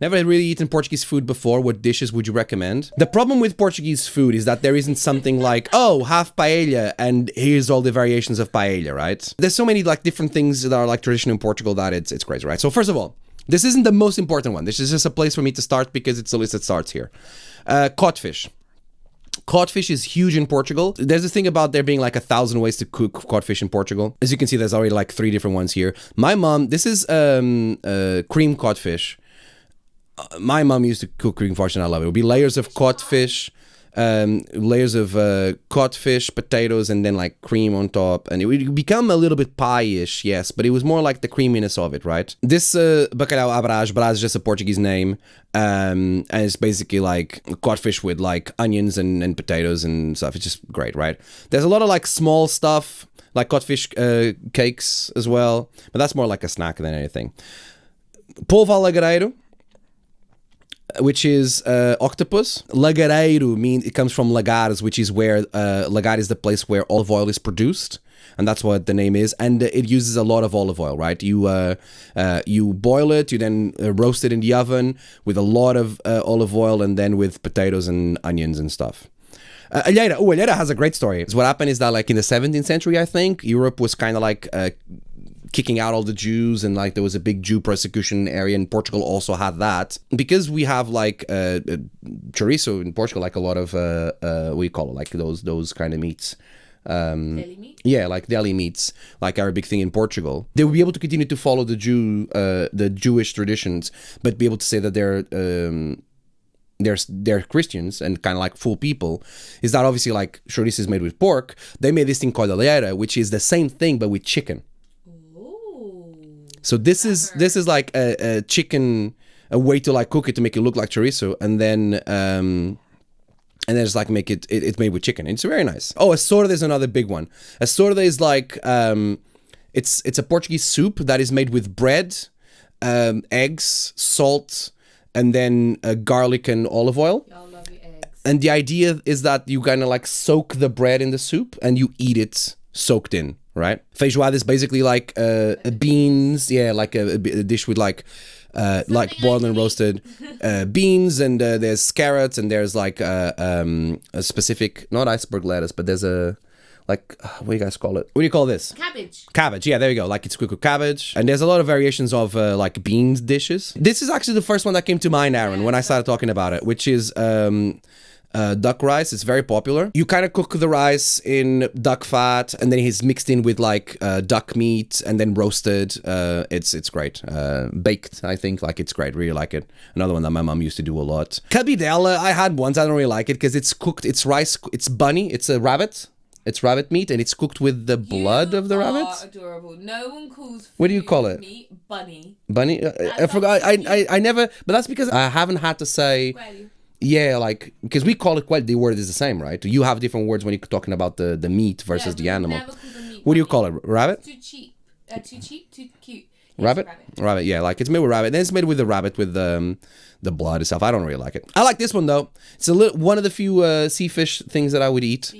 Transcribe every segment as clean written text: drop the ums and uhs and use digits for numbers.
Never really eaten Portuguese food before. What dishes would you recommend? The problem with Portuguese food is that there isn't something like, oh, have paella and here's all the variations of paella, right? There's so many like different things that are like traditional in Portugal that it's crazy, right? So first of all, this isn't the most important one. This is just a place for me to start because it's the list that starts here. Codfish. Codfish is huge in Portugal. There's a thing about there being like 1,000 ways to cook codfish in Portugal. As you can see, there's already like 3 different ones here. My mom, this is cream codfish. My mom used to cook cream codfish and I love it. It would be layers of codfish, codfish, potatoes, and then like cream on top. And it would become a little bit pie-ish, yes, but it was more like the creaminess of it, right? This bacalhau à Brás is just a Portuguese name. And it's basically like codfish with like onions and potatoes and stuff. It's just great, right? There's a lot of like small stuff, like codfish cakes as well, but that's more like a snack than anything. Polvo alagareiro, which is octopus. Lagareiro means it comes from lagares, which is where lagar is the place where olive oil is produced, and that's what the name is. And it uses a lot of olive oil, right? You boil it, you then roast it in the oven with a lot of olive oil, and then with potatoes and onions and stuff. Alheira. Alheira has a great story. So what happened is that like in the 17th century, I think, Europe was kind of like kicking out all the Jews, and like there was a big Jew persecution area, and Portugal also had that. Because we have like chorizo in Portugal, like a lot of what do you call it, like those kind of meats. Deli meat? Yeah, like deli meats, like are a big thing in Portugal. They will be able to continue to follow the Jewish traditions, but be able to say that they're Christians and kind of like full people. Is that obviously like chorizo is made with pork? They made this thing called alheira, which is the same thing but with chicken. So this is like a chicken, a way to like cook it to make it look like chorizo, and then just like make it's made with chicken. It's very nice. Oh, a sorda is another big one. A sorda is like it's a Portuguese soup that is made with bread, eggs, salt, and then garlic and olive oil. Y'all love your eggs. And the idea is that you kind of like soak the bread in the soup and you eat it soaked in. Right? Feijoada is basically like beans, yeah, like a dish with like boiled and roasted beans, and there's carrots, and there's like a specific, not iceberg lettuce, but there's a like, what do you guys call it? What do you call this? Cabbage, yeah, there you go. Like it's cooked with cabbage. And there's a lot of variations of like beans dishes. This is actually the first one that came to mind, Aaron, when I started talking about it, which is duck rice. It's very popular. You kind of cook the rice in duck fat, and then it's mixed in with like duck meat and then roasted. It's great. Baked, I think. Like it's great. Really like it. Another one that my mom used to do a lot. Cabidela, I had once. I don't really like it because it's cooked. It's rice. It's bunny. It's a rabbit. It's rabbit meat, and it's cooked with the blood of the rabbit. Adorable. No one calls food What do you call it? meat bunny. Bunny. I forgot. I never. But that's because I haven't had to say. Yeah, like, because we call it quite, the word is the same, right? You have different words when you're talking about the meat versus the animal. Never call them meat What do you bunny. call it? Rabbit? Too cheap. Too cute. Yes, Rabbit? Rabbit, yeah, like it's made with rabbit. Then it's made with the rabbit with the blood and stuff. I don't really like it. I like this one though. It's one of the few seafish things that I would eat.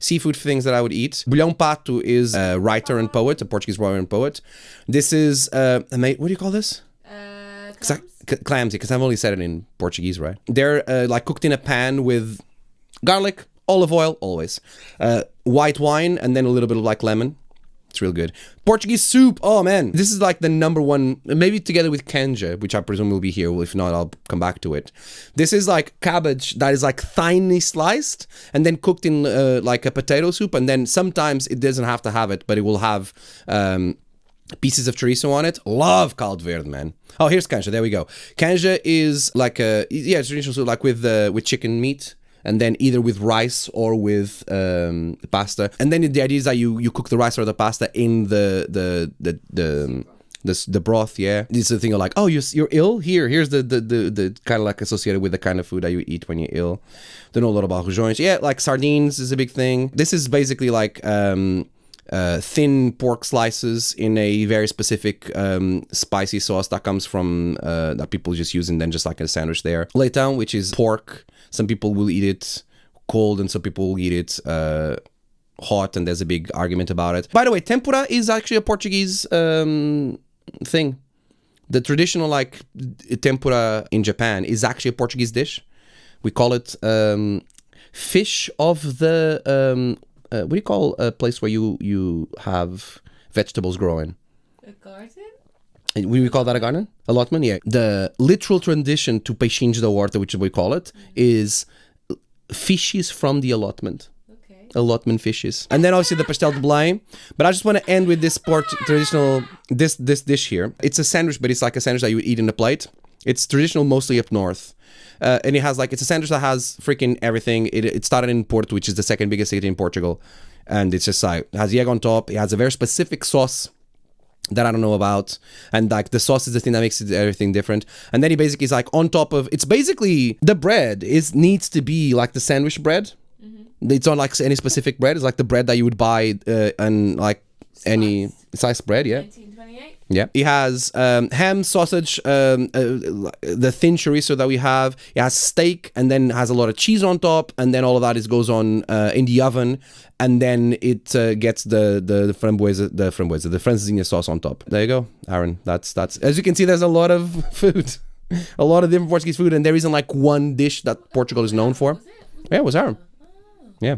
Seafood things that I would eat. Bulhão Pato is a writer and poet, a Portuguese writer and poet. This is, what do you call this? Clams, because I've only said it in Portuguese, right? They're like cooked in a pan with garlic, olive oil, always, white wine, and then a little bit of like lemon. It's real good. Portuguese soup. Oh man, this is like the number one, maybe together with canja, which I presume will be here. Well, if not, I'll come back to it. This is like cabbage that is like finely sliced and then cooked in like a potato soup, and then sometimes it doesn't have to have it, but it will have pieces of chorizo on it. Love caldo verde, man. Oh, here's canja. There we go. Canja is like a traditional soup, like with chicken meat, and then either with rice or with pasta. And then the idea is that you cook the rice or the pasta in the broth. Yeah, it's the thing of like, oh, you're ill. Here's the kind of like associated with the kind of food that you eat when you're ill. Don't know a lot about rojões. Yeah, like sardines is a big thing. This is basically like thin pork slices in a very specific spicy sauce that comes from that people just use and then just like a sandwich there. Leitão, which is pork. Some people will eat it cold and some people will eat it hot, and there's a big argument about it. By the way, tempura is actually a Portuguese thing. The traditional like tempura in Japan is actually a Portuguese dish. We call it fish of the what do you call a place where you have vegetables growing? A garden? We call that a garden? Allotment, yeah. The literal tradition to peixinhos da horta, which we call it, is fishes from the allotment. Okay. Allotment fishes. And then obviously the pastel de Belém. But I just want to end with this traditional, this dish here. It's a sandwich, but it's like a sandwich that you would eat in a plate. It's traditional mostly up north. And it has like, it's a sandwich that has freaking everything. It started in Porto, which is the second biggest city in Portugal. And it's just like, it has the egg on top. It has a very specific sauce that I don't know about, and like the sauce is the thing that makes everything different. And then he basically is like on top of, it's basically the bread needs to be like the sandwich bread. It's not like any specific bread. It's like the bread that you would buy and like any sliced bread, yeah. 1928. Yeah, it has ham, sausage, the thin chorizo that we have. It has steak, and then has a lot of cheese on top, and then all of that goes on in the oven, and then it gets the francesinha sauce on top. There you go, Aaron. That's as you can see, there's a lot of food, a lot of different Portuguese food, and there isn't like one dish that Portugal is known for. Was it? Yeah, it was Aaron. Oh. Yeah.